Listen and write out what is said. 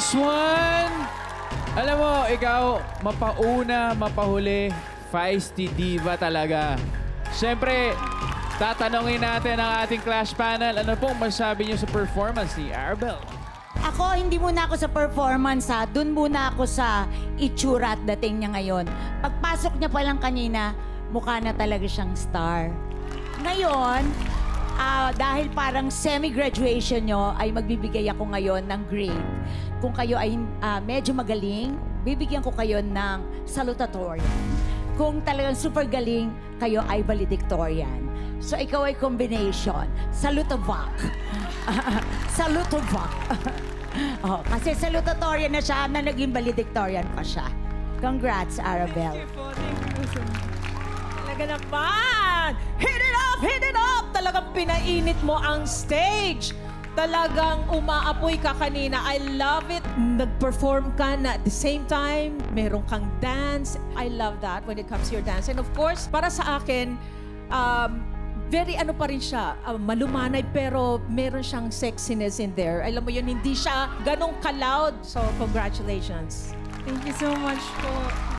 Next one. Alam mo, ikaw, mapauna, mapahuli, feisty diva talaga. Siyempre, tatanungin natin ang ating clash panel. Ano pong masasabi niyo sa performance ni Arabel? Ako, hindi muna ako sa performance ha. Doon muna ako sa itsura at dating niya ngayon. Pagpasok niya pa lang kanina, mukha na talaga siyang star. Ngayon, dahil parang semi-graduation nyo, ay magbibigay ako ngayon ng grade. Kung kayo ay medyo magaling, bibigyan ko kayo ng salutatorian. Kung talagang super galing, kayo ay valedictorian. So ikaw ay combination. Salutovac. Salutovac. Oh, kasi salutatorian na siya na naging valedictorian pa siya. Congrats, Arabel. Talaga naman! Hit it up! Hit it up! Talagang pinainit mo ang stage. Talagang umaapoy ka kanina. I love it. Nag-perform ka na at the same time, meron kang dance. I love that when it comes to your dance. And of course, para sa akin, very ano pa rin siya, malumanay pero meron siyang sexiness in there. Alam mo yun, hindi siya ganong ka-loud. So, congratulations. Thank you so much po.